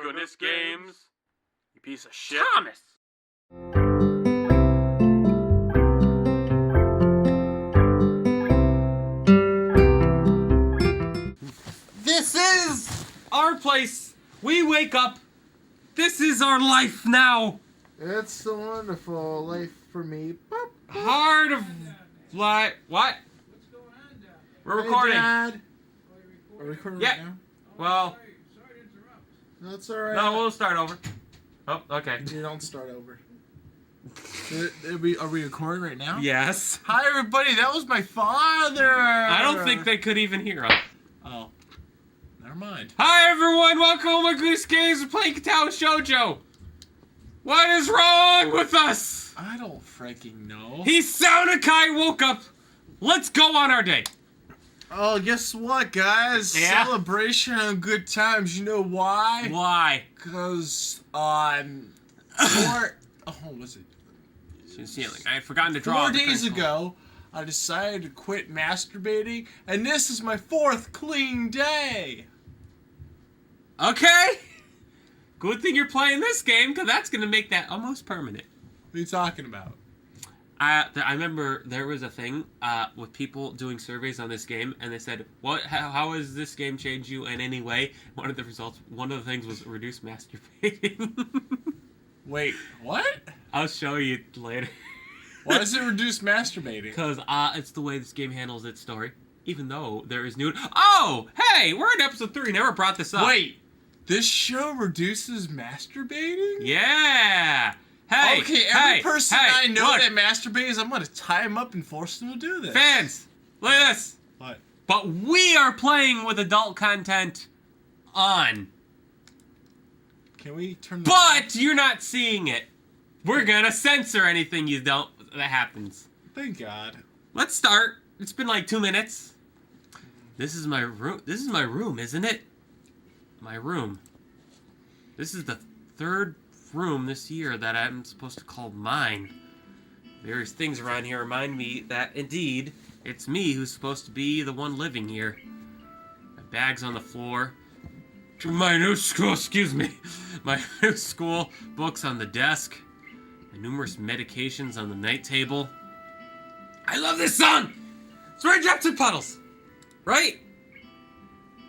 Goodness Games, you piece of shit. Thomas! This is our place. We wake up. This is our life now. It's a wonderful life for me. Hard of life. What? What's going on, Dad? We're recording. Hey, Dad. Oh, you're Are we recording? recording Yeah. right now? Well, Sorry to interrupt. That's alright. no, we'll start over. Oh, okay. You don't start over. Are we recording right now? Yes. Hi, everybody. That was my father. I don't think they could even hear us. Oh. Never mind. Hi, everyone. Welcome to OMG Games. We're playing Katawa Shoujo. What is wrong with us? I don't freaking know. Hisaonakai woke up. Let's go on our day. Oh, guess what, guys? Yeah? Celebration and good times. You know why? Why? Because was it? She was healing. I had forgotten to draw. 4 the days crystal. ago, I decided to quit masturbating, and this is my 4th clean day. Okay. Good thing you're playing this game, because that's going to make that almost permanent. What are you talking about? I remember there was a thing with people doing surveys on this game, and they said, how has this game changed you in any way? One of the things was reduce masturbating. Wait, what? I'll show you later. Why does it reduce masturbating? Because it's the way this game handles its story. Even though there is new... Oh! Hey! We're in episode 3. Never brought this up. Wait! This show reduces masturbating? Yeah! Hey! Okay, every person I know look. that masturbates, I'm gonna tie him up and force them to do this. Fans! Look at this! What? But we are playing with adult content on. Can we turn the... But you're not seeing it. We're gonna censor anything that happens. Thank God. Let's start. It's been like 2 minutes. This is my room. This is my room, isn't it? My room. This is the 3rd room this year that I'm supposed to call mine. Various things around here remind me that indeed it's me who's supposed to be the one living here. My bag's on the floor. My new school, my new school books on the desk. My numerous medications on the night table. I love this song! It's Raindrops and Puddles! Right?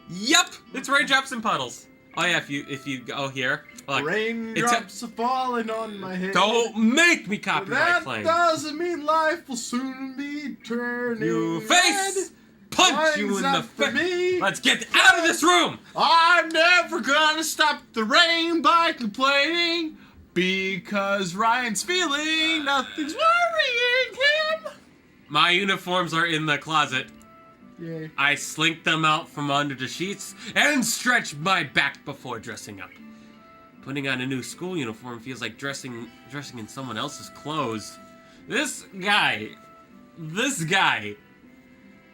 Yup! It's Raindrops and Puddles. Oh yeah, if you go here. Look, Raindrops are falling on my head. don't make me copyright That claim. doesn't mean life will soon be turning You face! Punch you in the face! Let's get out of this room! I'm never gonna stop the rain by complaining, because Ryan's feeling nothing's worrying him. My uniforms are in the closet. Yay. I slink them out from under the sheets and stretch my back before dressing up. Putting on a new school uniform feels like dressing in someone else's clothes. This guy,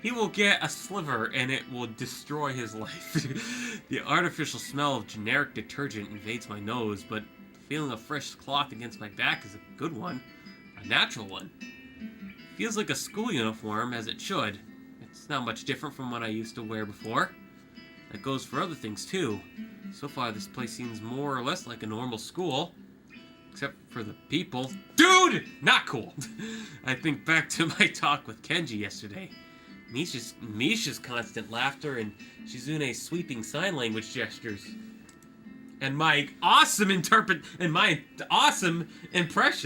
he will get a sliver and it will destroy his life. The artificial smell of generic detergent invades my nose, but the feeling of fresh cloth against my back is a good one, a natural one. Feels like a school uniform, as it should. It's not much different from what I used to wear before. That goes for other things too. So far this place seems more or less like a normal school. Except for the people. Dude! Not cool! I think back to my talk with Kenji yesterday. Misha's constant laughter and Shizune's sweeping sign language gestures. And my awesome impression.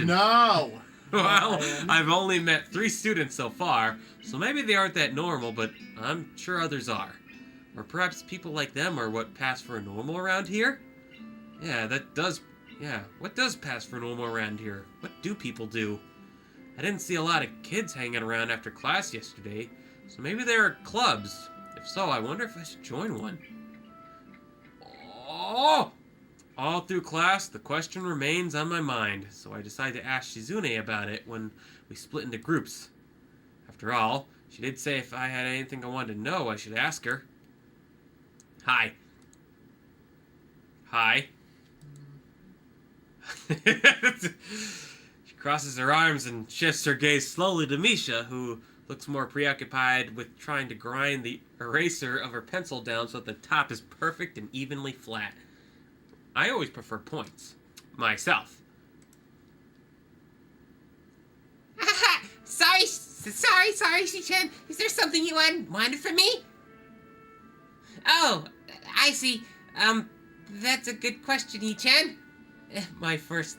No. Well, I've only met 3 students so far, so maybe they aren't that normal, but I'm sure others are. Or perhaps people like them are what pass for normal around here? What does pass for normal around here? What do people do? I didn't see a lot of kids hanging around after class yesterday, so maybe there are clubs. If so, I wonder if I should join one. Oh! All through class, the question remains on my mind, so I decided to ask Shizune about it when we split into groups. After all, she did say if I had anything I wanted to know, I should ask her. Hi. Hi. She crosses her arms and shifts her gaze slowly to Misha, who looks more preoccupied with trying to grind the eraser of her pencil down so that the top is perfect and evenly flat. I always prefer points. Myself. Sorry, Shi-chan. Is there something you wanted from me? Oh, I see. That's a good question, He-chan. My first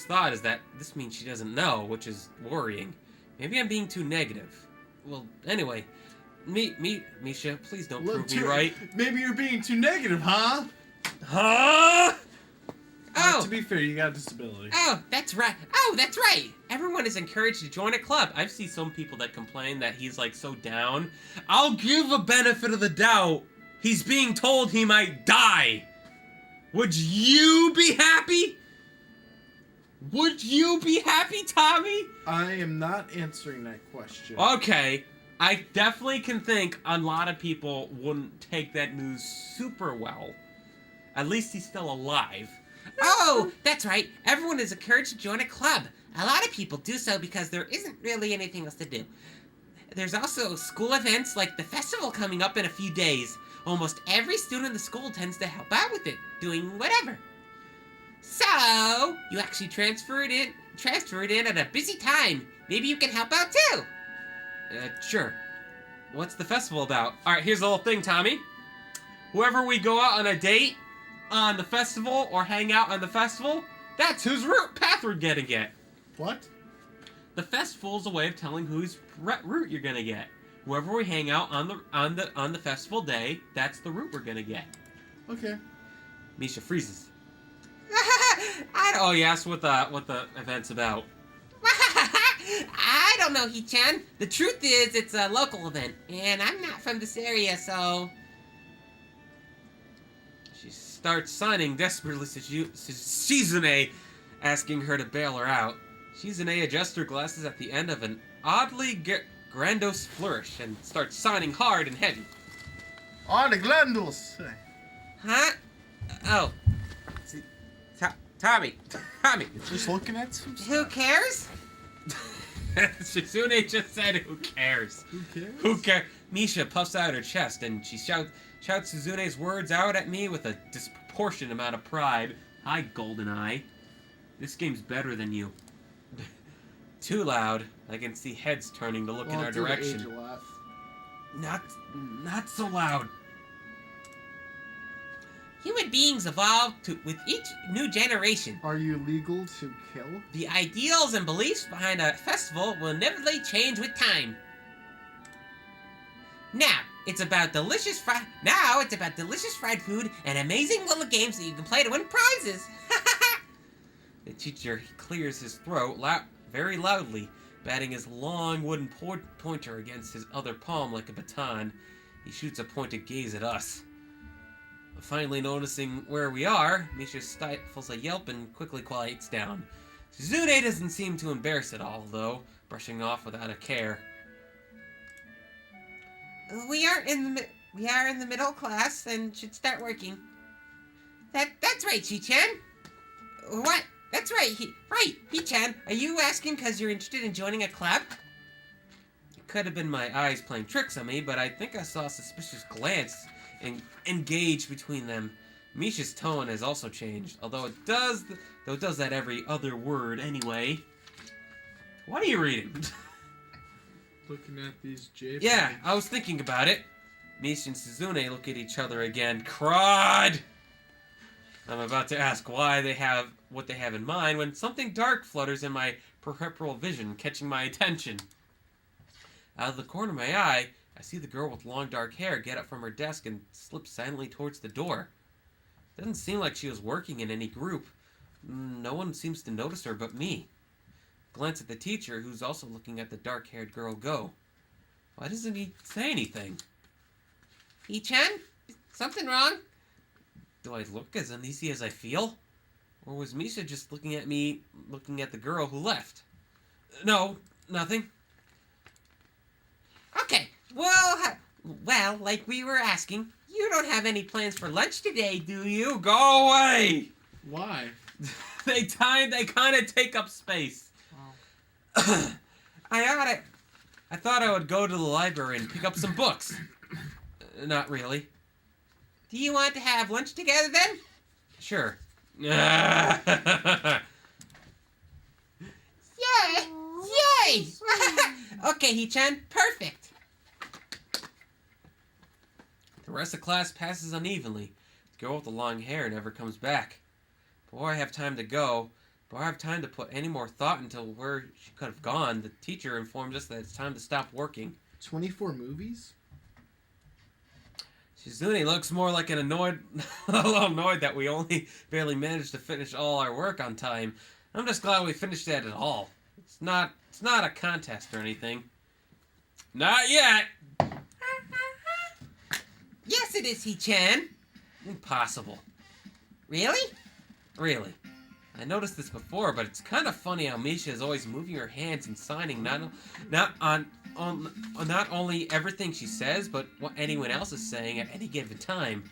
thought is that this means she doesn't know, which is worrying. Maybe I'm being too negative. Well, anyway, Misha, please don't prove me right. Maybe you're being too negative, huh? Huh? Oh. To be fair, you got a disability. Oh, that's right. Everyone is encouraged to join a club. I've seen some people that complain that he's like so down. I'll give a benefit of the doubt. He's being told he might die. Would you be happy? Would you be happy, Tommy? I am not answering that question. Okay, I definitely can think a lot of people wouldn't take that news super well. At least he's still alive. Oh, that's right. Everyone is encouraged to join a club. A lot of people do so because there isn't really anything else to do. There's also school events like the festival coming up in a few days. Almost every student in the school tends to help out with it, doing whatever. So, you actually transfer it in at a busy time. Maybe you can help out too. Sure. What's the festival about? Alright, here's the whole thing, Tommy. Whoever we go out on a date on the festival or hang out on the festival, that's whose path we're gonna get. What? The festival is a way of telling whose route you're gonna get. Whoever we hang out on the festival day, that's the route we're gonna get. Okay. Misha freezes. Oh, you asked what the event's about. I don't know, He-chan. The truth is, it's a local event, and I'm not from this area, so... She starts signing desperately to Shizune, asking her to bail her out. Shizune adjusts her glasses at the end of an oddly grandiose flourish and starts signing hard and heavy. On the glandules. Huh? Oh. Tommy. Just looking at some Who cares? Shizune just said, "Who cares? Who cares? Who cares?" Misha puffs out her chest and she shouts Suzune's words out at me with a disproportionate amount of pride. Hi, GoldenEye. This game's better than you. Too loud. I can see heads turning to look in our direction. Age a lot. Not so loud. Human beings evolve with each new generation. Are you legal to kill? The ideals and beliefs behind a festival will inevitably change with time. Now, it's about delicious fried food and amazing little games that you can play to win prizes. The teacher clears his throat very loudly, batting his long wooden pointer against his other palm like a baton. He shoots a pointed gaze at us. Finally noticing where we are, Misha stifles a yelp and quickly quiets down. Suzune doesn't seem too embarrassed at all, though, brushing off without a care. We are in the middle class and should start working. That's right, Shi-chan. What? That's right. He-chan. Are you asking because you're interested in joining a club? It could have been my eyes playing tricks on me, but I think I saw a suspicious glance engaged between them. Misha's tone has also changed, although it does that every other word anyway. What are you reading? Looking at these J. Yeah, I was thinking about it. Misha and Suzune look at each other again. Crud! I'm about to ask what they have in mind when something dark flutters in my peripheral vision, catching my attention. Out of the corner of my eye, I see the girl with long dark hair get up from her desk and slip silently towards the door. Doesn't seem like she was working in any group. No one seems to notice her but me. Glance at the teacher, who's also looking at the dark-haired girl go. Why doesn't he say anything? He-chan? Something wrong? Do I look as uneasy as I feel? Or was Misha just looking at me, looking at the girl who left? No, nothing. Okay. Well, like we were asking, you don't have any plans for lunch today, do you? Go away! Why? They kind of take up space. Wow. I thought I would go to the library and pick up some books. Not really. Do you want to have lunch together then? Sure. Yay! Yay! Okay, Hee-chan, perfect. The rest of class passes unevenly. The girl with the long hair never comes back. Before I have time to go, before I have time to put any more thought into where she could have gone, the teacher informs us that it's time to stop working. 24 movies? Shizune looks more like an annoyed, a little annoyed that we only barely managed to finish all our work on time. I'm just glad we finished it at all. It's not a contest or anything. Not yet! Yes, it is, Hee-chan. Impossible. Really? Really. I noticed this before, but it's kind of funny how Misha is always moving her hands and signing not only everything she says, but what anyone else is saying at any given time.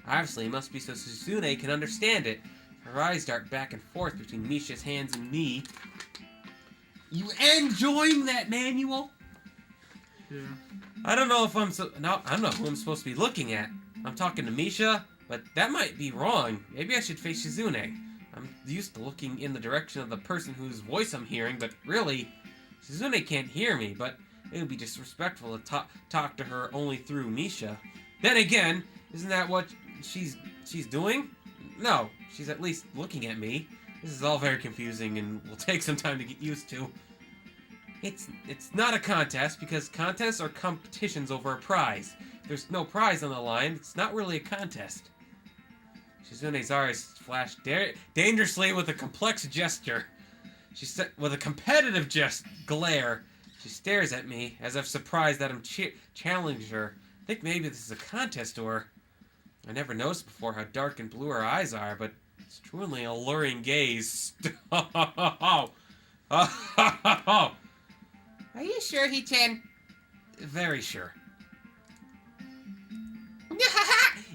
Obviously, it must be so Shizune can understand it. Her eyes dart back and forth between Misha's hands and me. You enjoying that manual? Yeah. I don't know if I don't know who I'm supposed to be looking at. I'm talking to Misha, but that might be wrong. Maybe I should face Shizune. I'm used to looking in the direction of the person whose voice I'm hearing, but really, Shizune can't hear me, but it would be disrespectful to talk to her only through Misha. Then again, isn't that what she's doing? No, she's at least looking at me. This is all very confusing and will take some time to get used to. It's not a contest, because contests are competitions over a prize. If there's no prize on the line, it's not really a contest. Shizune's eyes flash dangerously with a complex gesture. With a competitive glare. She stares at me, as if surprised that I'm challenging her. I think maybe this is a contest, or... I never noticed before how dark and blue her eyes are, but it's truly an alluring gaze. Are you sure, Hee-chan? Very sure.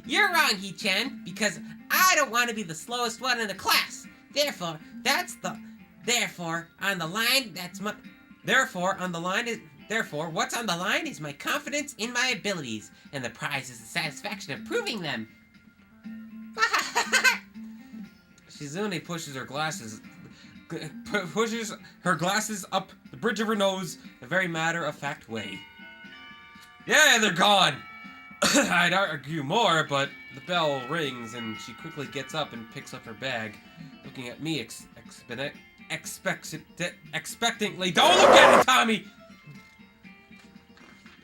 You're wrong, Hee-chan, because I don't want to be the slowest one in the class. Therefore, what's on the line is my confidence in my abilities, and the prize is the satisfaction of proving them. Shizune pushes her glasses up the bridge of her nose in a very matter-of-fact way. Yeah, they're gone! I'd argue more, but the bell rings and she quickly gets up and picks up her bag, looking at me expectantly. Don't look at it, Tommy!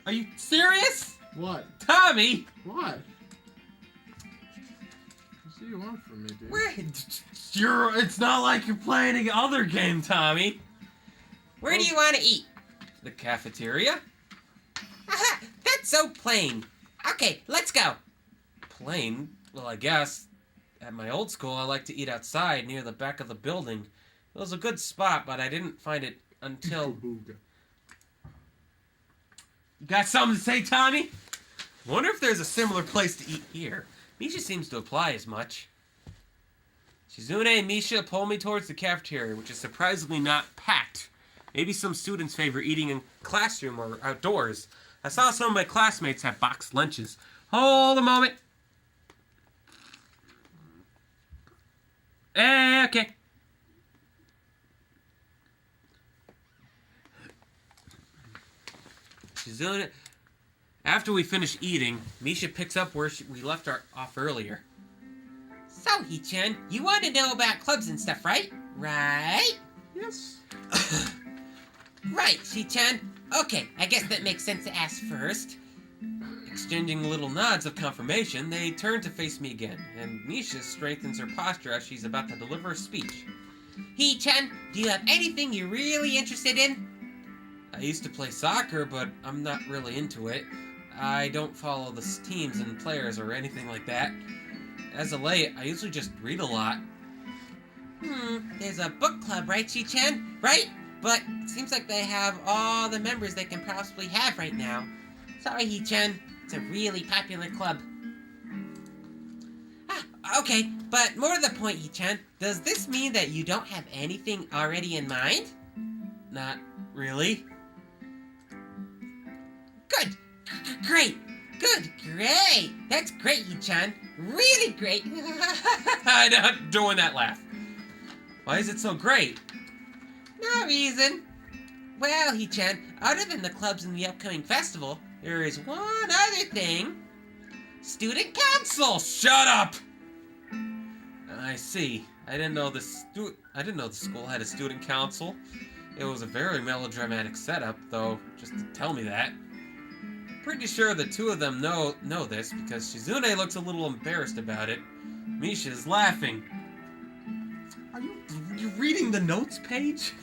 Are you serious? What? Tommy! What? What do you want from me, dude? It's not like you're playing any other game, Tommy. Where do you want to eat? The cafeteria? That's so plain. Okay, let's go. Plain? Well, I guess. At my old school, I like to eat outside near the back of the building. It was a good spot, but I didn't find it until... You got something to say, Tommy? Wonder if there's a similar place to eat here. Misha seems to apply as much. Shizune and Misha pull me towards the cafeteria, which is surprisingly not packed. Maybe some students favor eating in classroom or outdoors. I saw some of my classmates have boxed lunches. Hold a moment. Okay. Shizune... After we finish eating, Misha picks up where we left off earlier. So, Hee-chan, you want to know about clubs and stuff, right? Right? Yes. Right, Hee-chan. Okay, I guess that makes sense to ask first. Exchanging little nods of confirmation, they turn to face me again, and Misha strengthens her posture as she's about to deliver a speech. Hee-chan, do you have anything you're really interested in? I used to play soccer, but I'm not really into it. I don't follow the teams and players or anything like that. As of late, I usually just read a lot. There's a book club, right, Hee-chan? Right? But it seems like they have all the members they can possibly have right now. Sorry, Hee-chan. It's a really popular club. Okay, but more to the point, Hee-chan. Does this mean that you don't have anything already in mind? Not really. Good. Great. Good. Great. That's great, Hee-chan. really great. I'm not doing that laugh. Why is it so great? No reason. Well, He-chan, other than the clubs in the upcoming festival, there is one other thing. Student council! Shut up! I see. I didn't know the school had a student council. It was a very melodramatic setup, though, just to tell me that. Pretty sure the two of them know this because Shizune looks a little embarrassed about it. Misha is laughing. Are you reading the notes page?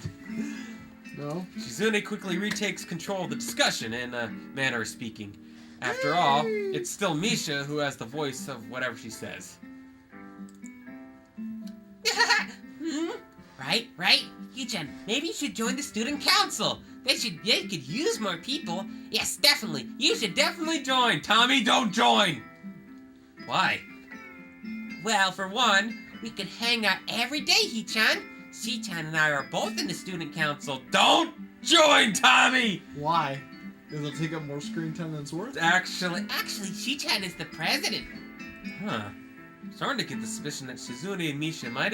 No. Shizune quickly retakes control of the discussion in a manner of speaking. After all, it's still Misha who has the voice of whatever she says. Right? He-chan, maybe you should join the student council. They could use more people. Yes, definitely. You should definitely join. Tommy, don't join! Why? Well, for one, we could hang out every day, He-chan. She-chan and I are both in the student council. Don't join, Tommy! Why? It'll take up more screen time than it's worth? Actually, She-chan is the president. Huh. I'm starting to get the suspicion that Shizune and Misha might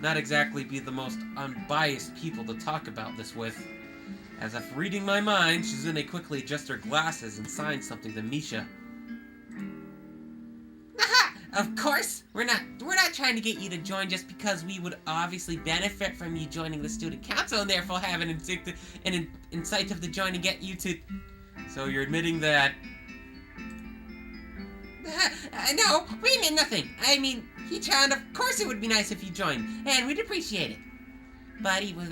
not exactly be the most unbiased people to talk about this with. As if reading my mind, Shizune quickly adjusts her glasses and signs something to Misha. Of course, we're not trying to get you to join just because we would obviously benefit from you joining the student council and therefore have an incentive to join and get you to. So you're admitting that? No, we meant nothing. I mean, He-chan, of course it would be nice if you joined, and we'd appreciate it. But even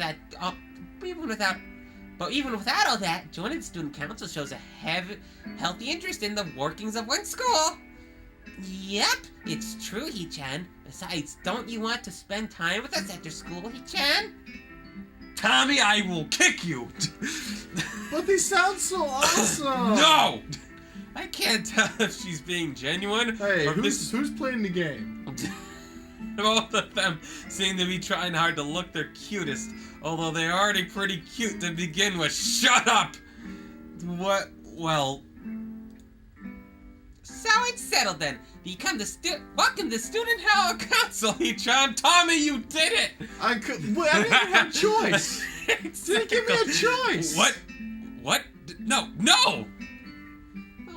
without all that, joining the student council shows a healthy interest in the workings of one school. Yep, it's true, He-chan. Besides, don't you want to spend time with us after school, He-chan? Tommy, I will kick you! But they sound so awesome! No! I can't tell if she's being genuine Hey, or who's playing the game? Both of them seem to be trying hard to look their cutest, although they're already pretty cute to begin with. Shut up! What? Well... So it's settled then. Welcome to the student council, He-chan, Tommy, you did it! I didn't even have a choice! Didn't give me a choice! What? No!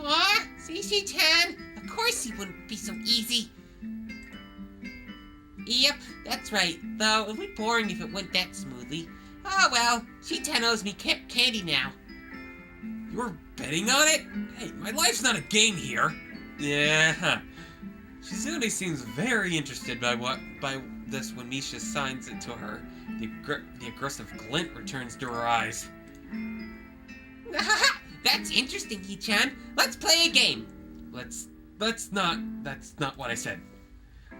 Aw, see, She-chan? Of course he wouldn't be so easy. Yep, that's right. Though, it would be boring if it went that smoothly. Oh well, She-chan owes me candy now. You're betting on it? Hey, my life's not a game here. Yeah. Shizune seems very interested by this when Misha signs it to her. The aggressive glint returns to her eyes. That's interesting, He-chan. Let's play a game. That's not what I said.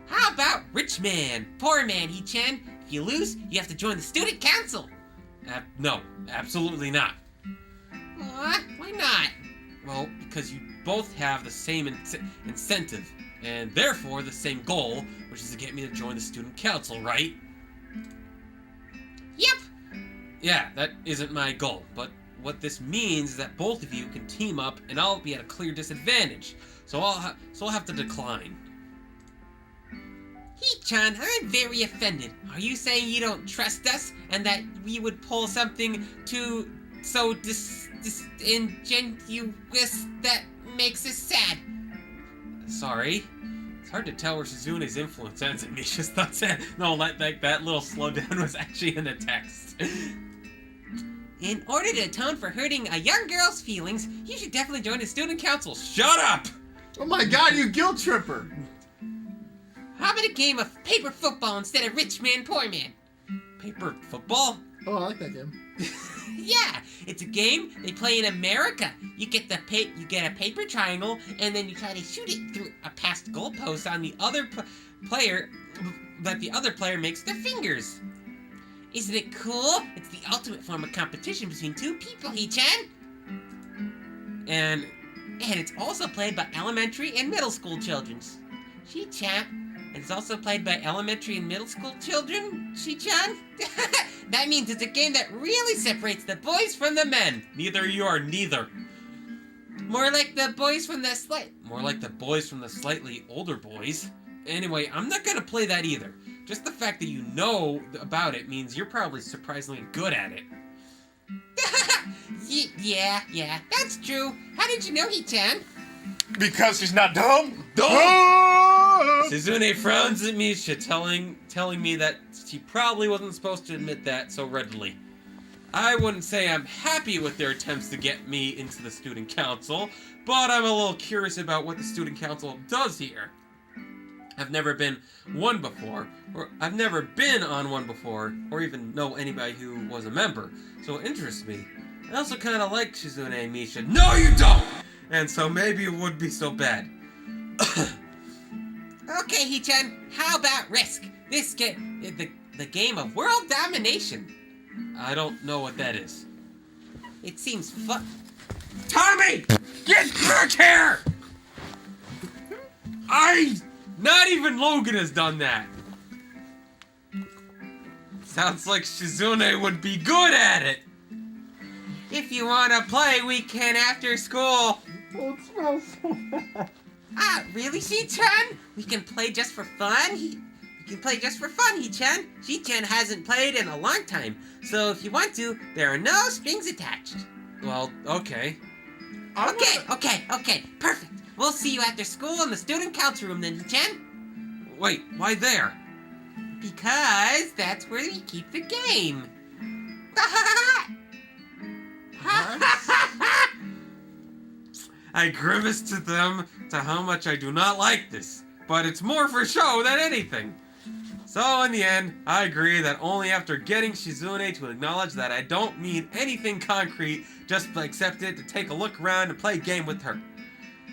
How about rich man, poor man, He-chan? If you lose, you have to join the student council. No, absolutely not. Why not? Well, because you both have the same incentive, and therefore the same goal, which is to get me to join the student council, right? Yep. Yeah, that isn't my goal, but what this means is that both of you can team up, and I'll be at a clear disadvantage, so I'll have to decline. He-chan, I'm very offended. Are you saying you don't trust us, and that we would pull something too so disingenuous that makes us sad? Sorry. It's hard to tell where Shizune's influence ends and Misha's thoughts end. No, that little slowdown was actually in the text. In order to atone for hurting a young girl's feelings, you should definitely join the student council. Shut up! Oh my god, you guilt tripper! How about a game of paper football instead of rich man, poor man? Paper football? Oh, I like that game. Yeah, it's a game they play in America. You get a paper triangle, and then you try to shoot it through a past goalpost on the other player, that the other player makes their fingers. Isn't it cool? It's the ultimate form of competition between two people, He-chan. And it's also played by elementary and middle school children. She-chan. And it's also played by elementary and middle school children, She-chan. That means it's a game that really separates the boys from the men. neither you are neither. More like the boys from the More like the boys from the slightly older boys. Anyway, I'm not gonna play that either. Just the fact that you know about it means you're probably surprisingly good at it. Yeah, that's true. How did you know, He-chan? Because she's not dumb. Shizune frowns at Misha, telling me that she probably wasn't supposed to admit that so readily. I wouldn't say I'm happy with their attempts to get me into the student council, but I'm a little curious about what the student council does here. I've never been one before, or I've never been on one before, or even know anybody who was a member, so it interests me. I also kind of like Shizune and Misha. No, you don't! And so maybe it would be so bad. Okay, He-chan, how about Risk? The game of world domination. I don't know what that is. It seems fun. Tommy! Get back here! Not even Logan has done that. Sounds like Shizune would be good at it. If you wanna play, we can after school. Oh, it smells so bad. Really, Shi-chan? We can play just for fun? We can play just for fun, He-chan. Shi-chan hasn't played in a long time, so if you want to, there are no strings attached. Well, okay. Okay, perfect. We'll see you after school in the student council room then, He-chan. Wait, why there? Because that's where we keep the game. I grimace to them to how much I do not like this, but it's more for show than anything. So in the end, I agree that only after getting Shizune to acknowledge that I don't mean anything concrete, just accept it to take a look around and play a game with her.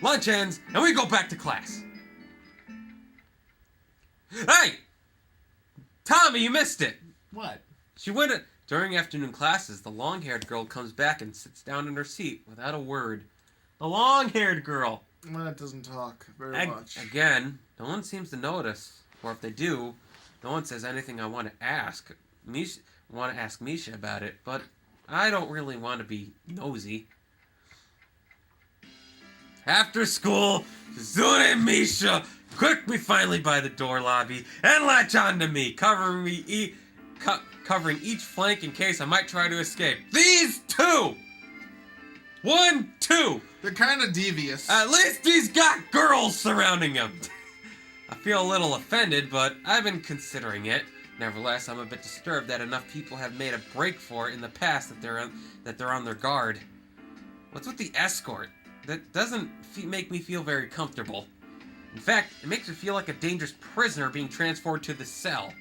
Lunch ends, and we go back to class. Hey! Tommy, you missed it! What? She went during afternoon classes, the long-haired girl comes back and sits down in her seat without a word. The long-haired girl! Well, it doesn't talk very much. Again, no one seems to notice, or if they do, no one says anything I want to ask. Misha about it, but I don't really want to be nosy. After school, Shizune and Misha quick me finally by the door lobby and latch on to me, covering each flank in case I might try to escape. These two! 1, 2! They're kind of devious. At least he's got girls surrounding him. I feel a little offended, but I've been considering it. Nevertheless, I'm a bit disturbed that enough people have made a break for it in the past that they're on their guard. What's with the escort? That doesn't make me feel very comfortable. In fact, it makes me feel like a dangerous prisoner being transported to the cell.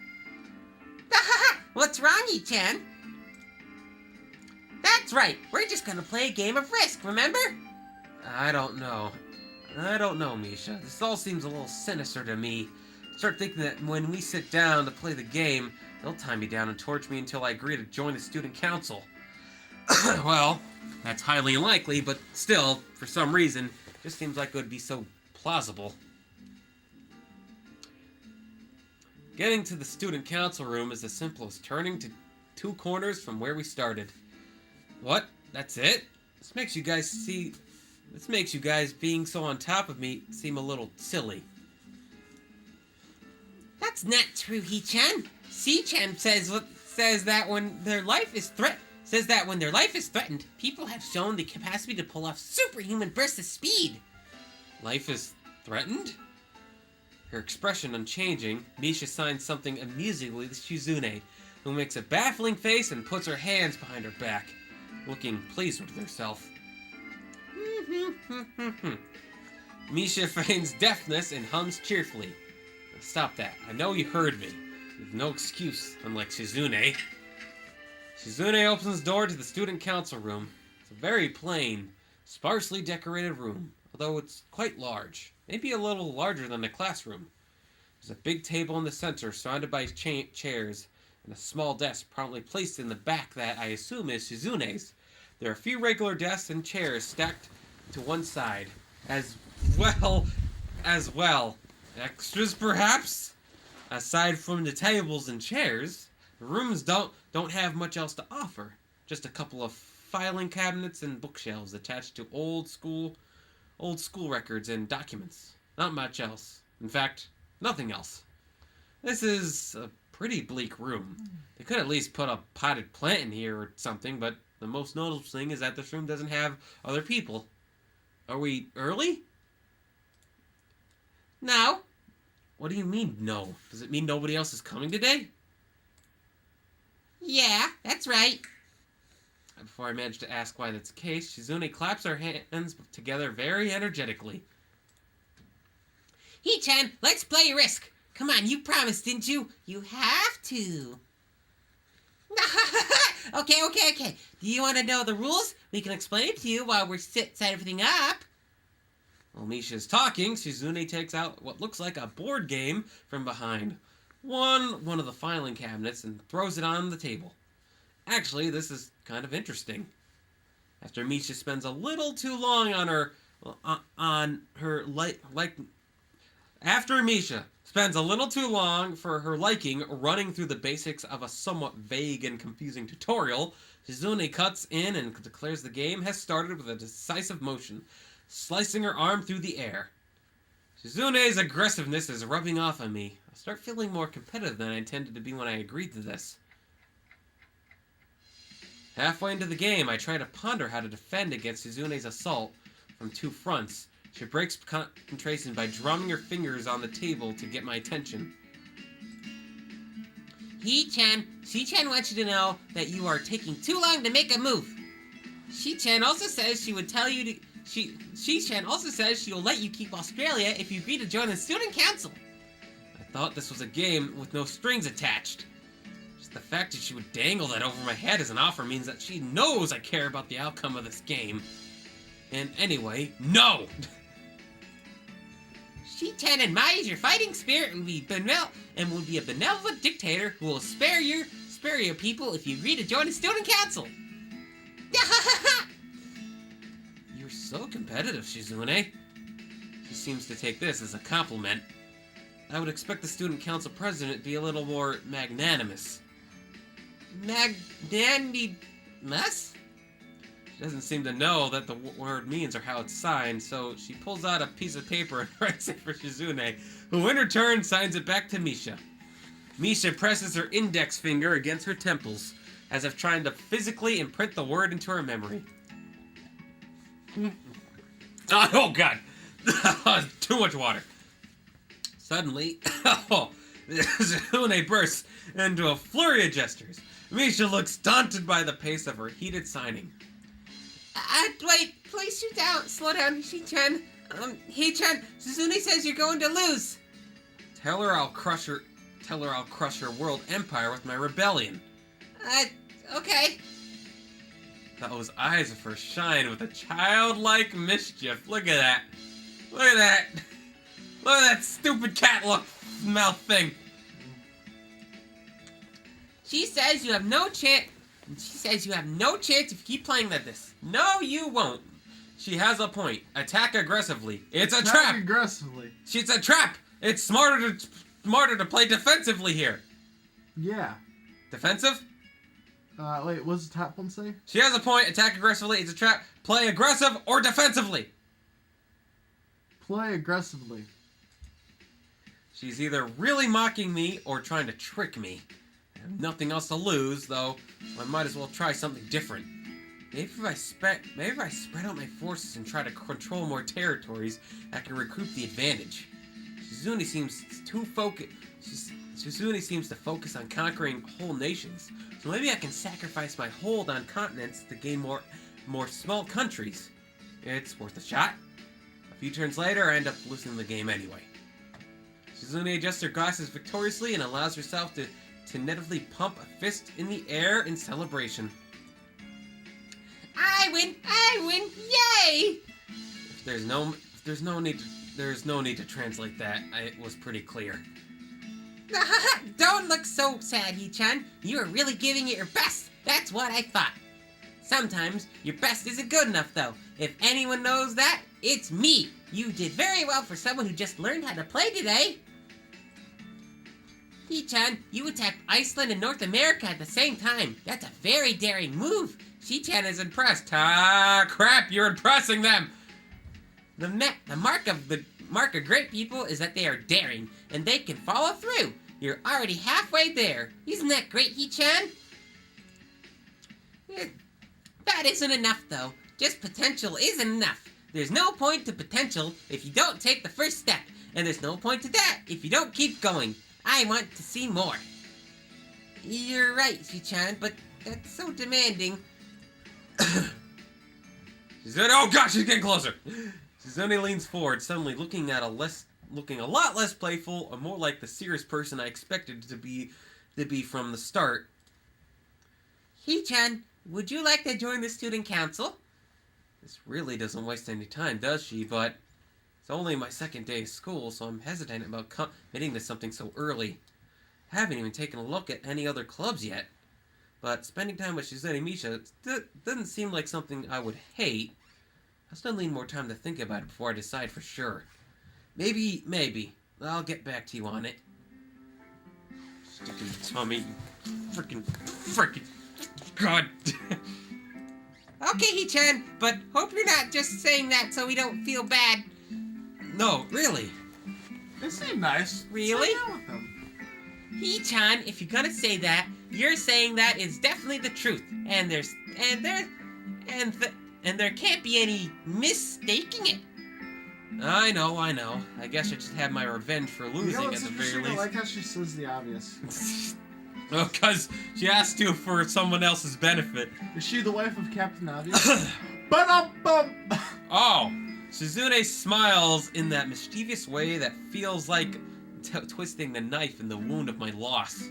What's wrong, He-chan? That's right. We're just gonna play a game of Risk, remember? I don't know, Misha. This all seems a little sinister to me. I start thinking that when we sit down to play the game, they'll tie me down and torture me until I agree to join the student council. Well, that's highly unlikely, but still, for some reason, it just seems like it would be so plausible. Getting to the student council room is as simple as turning to 2 corners from where we started. What? That's it? This makes you guys being so on top of me seem a little silly. That's not true, He-chan. C-chan says that when their life is threatened, people have shown the capacity to pull off superhuman bursts of speed. Life is threatened? Her expression unchanging, Misha signs something amusingly to Shizune, who makes a baffling face and puts her hands behind her back, looking pleased with herself. Misha feigns deafness and hums cheerfully. Stop that. I know you heard me. You've no excuse, unlike Shizune. Shizune opens the door to the student council room. It's a very plain, sparsely decorated room, although it's quite large. Maybe a little larger than a classroom. There's a big table in the center, surrounded by chairs, and a small desk promptly placed in the back that I assume is Shizune's. There are a few regular desks and chairs stacked to one side, as well. Extras, perhaps? Aside from the tables and chairs, the rooms don't have much else to offer. Just a couple of filing cabinets and bookshelves attached to old school old school records and documents. Not much else. In fact, nothing else. This is a pretty bleak room. They could at least put a potted plant in here or something, but the most notable thing is that this room doesn't have other people. Are we early? No. What do you mean, no? Does it mean nobody else is coming today? Yeah, that's right. Before I manage to ask why that's the case, Shizune claps her hands together very energetically. Hee-chan, let's play Risk. Come on, you promised, didn't you? You have to. Okay. Do you want to know the rules? We can explain it to you while we're set everything up. While Misha's talking, Shizune takes out what looks like a board game from behind one of the filing cabinets and throws it on the table. Actually, this is kind of interesting. After Misha spends a little too long After Misha spends a little too long for her liking running through the basics of a somewhat vague and confusing tutorial, Shizune cuts in and declares the game has started with a decisive motion, slicing her arm through the air. Shizune's aggressiveness is rubbing off on me. I start feeling more competitive than I intended to be when I agreed to this. Halfway into the game, I try to ponder how to defend against Shizune's assault from two fronts. She breaks concentration by drumming her fingers on the table to get my attention. Hee-chan, She-chan wants you to know that you are taking too long to make a move. She-chan also says she would tell you to... She-chan also says she will let you keep Australia if you agree to join the student council. I thought this was a game with no strings attached. Just the fact that she would dangle that over my head as an offer means that she knows I care about the outcome of this game. And anyway, no! She-chan admires your fighting spirit and will be a benevolent dictator who will spare your people if you agree to join the student council. You're so competitive, Shizune. She seems to take this as a compliment. I would expect the student council president to be a little more magnanimous. Magnanimous? She doesn't seem to know that the word means or how it's signed, so she pulls out a piece of paper and writes it for Shizune, who in her turn signs it back to Misha. Misha presses her index finger against her temples, as if trying to physically imprint the word into her memory. Oh god! Too much water. Suddenly, Shizune bursts into a flurry of gestures. Misha looks daunted by the pace of her heated signing. Wait, please slow down, She-chan. Hee-chan, Shizune says you're going to lose. Tell her I'll crush her world empire with my rebellion. Okay. Those eyes of hers shine with a childlike mischief. Look at that. Look at that. Look at that stupid cat mouth thing. She says you have no chance. She says you have no chance if you keep playing like this. No, you won't. She has a point. Attack aggressively. It's a Attack trap. aggressively. It's a trap. It's smarter to play defensively here. Yeah. Defensive? Wait, what does the top one say? She has a point. Attack aggressively. It's a trap. Play aggressive or defensively. Play aggressively. She's either really mocking me or trying to trick me. I have nothing else to lose, though, so I might as well try something different. Maybe if I spread out my forces and try to control more territories, I can recoup the advantage. Shizune seems to focus on conquering whole nations, so maybe I can sacrifice my hold on continents to gain more small countries. It's worth a shot. A few turns later, I end up losing the game anyway. Shizune adjusts her glasses victoriously and allows herself to tentatively pump a fist in the air in celebration. I win! Yay! There's no need to translate that. It was pretty clear. Don't look so sad, Hee-chan. You are really giving it your best. That's what I thought. Sometimes your best isn't good enough, though. If anyone knows that, it's me. You did very well for someone who just learned how to play today. Hee-chan, you attacked Iceland and North America at the same time. That's a very daring move. She-chan is impressed. Ah, crap! You're impressing them. The mark of great people is that they are daring, and they can follow through. You're already halfway there. Isn't that great, Hee-chan? That isn't enough, though. Just potential isn't enough. There's no point to potential if you don't take the first step, and there's no point to that if you don't keep going. I want to see more. You're right, Hee-chan, but that's so demanding. Oh gosh, she's getting closer. Suzune leans forward, suddenly looking a lot less playful, and more like the serious person I expected to be from the start. Hee-chan, would you like to join the student council? This really doesn't waste any time, does she? But it's only my second day of school, so I'm hesitant about committing to something so early. I haven't even taken a look at any other clubs yet. But spending time with Shizune and Misha doesn't seem like something I would hate. I still need more time to think about it before I decide for sure. Maybe. I'll get back to you on it. Stupid tummy. Frickin' God. Okay, Hee-chan, but hope you're not just saying that so we don't feel bad. No, really. They seem nice. Really? Sit down with them. Hee-chan, if you're gonna say that, you're saying that is definitely the truth, and there can't be any mistaking it. I know. I guess I just had my revenge for losing You know at what's the very interesting? I least. like how she says the obvious. Oh, because she asked to for someone else's benefit. Is she the wife of Captain Obvious? Ba-dum-bum! Oh! Shizune smiles in that mischievous way that feels like twisting the knife in the wound of my loss. I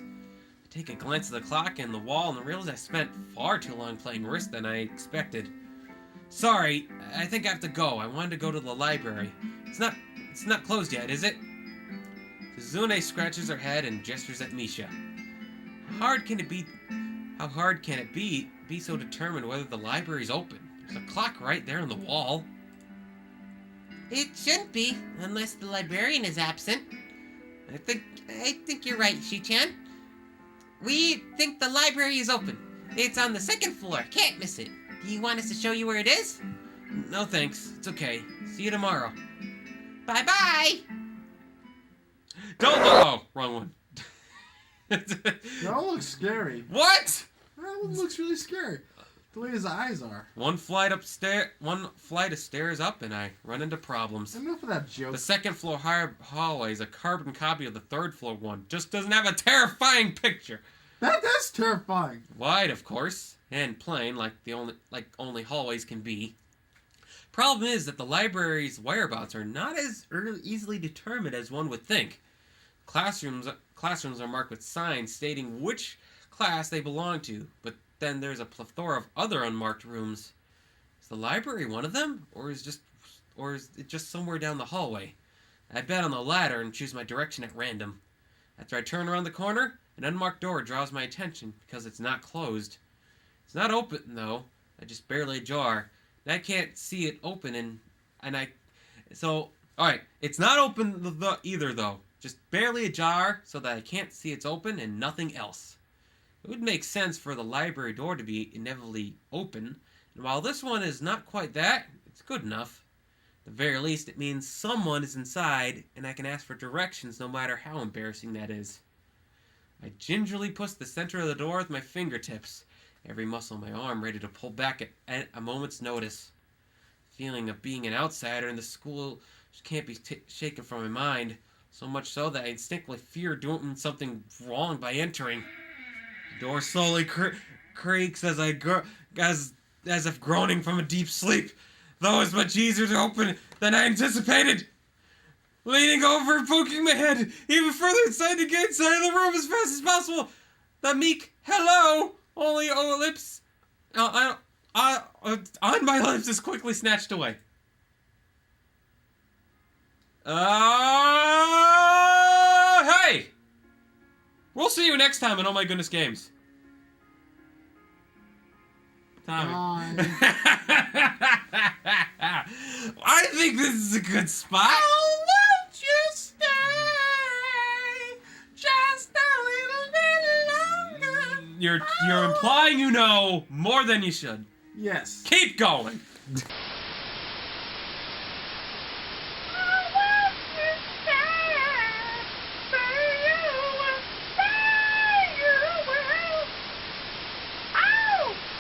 take a glance at the clock and the wall and realize I spent far too long playing Risk than I expected. Sorry, I think I have to go. I wanted to go to the library. It's not closed yet, is it? Shizune scratches her head and gestures at Misha. How hard can it be so determined whether the library's open? There's a clock right there on the wall. It shouldn't be, unless the librarian is absent. I think you're right, Hee-chan. We think the library is open. It's on the second floor. Can't miss it. Do you want us to show you where it is? No thanks. It's okay. See you tomorrow. Bye-bye! Don't look. Oh, wrong one. That one looks scary. What? That one looks really scary. The way his eyes are. One flight of stairs up, and I run into problems. Enough of that joke. The second floor hallway is a carbon copy of the third floor one. Just doesn't have a terrifying picture. That's terrifying. Wide, of course, and plain, like only hallways can be. Problem is that the library's whereabouts are not as easily determined as one would think. Classrooms are marked with signs stating which class they belong to, but then there's a plethora of other unmarked rooms. Is the library one of them, or is it just somewhere down the hallway? I bet on the latter and choose my direction at random. After I turn around the corner, an unmarked door draws my attention because it's not closed. It's not open though. I just barely ajar. And I can't see it open alright, it's not open either though. Just barely ajar so that I can't see it's open and nothing else. It would make sense for the library door to be inevitably open, and while this one is not quite that, it's good enough. At the very least, it means someone is inside, and I can ask for directions no matter how embarrassing that is. I gingerly push the center of the door with my fingertips, every muscle in my arm ready to pull back at a moment's notice. The feeling of being an outsider in the school can't be shaken from my mind, so much so that I instinctively fear doing something wrong by entering. The door slowly creaks as if groaning from a deep sleep, though it's much easier to open than I anticipated. Leaning over and poking my head even further inside to get inside of the room as fast as possible, the meek hello only on my lips is quickly snatched away. Hey! We'll see you next time on Oh My Goodness Games. Tommy. I think this is a good spot. Oh, won't you stay just a little bit longer? You're implying you know more than you should. Yes. Keep going.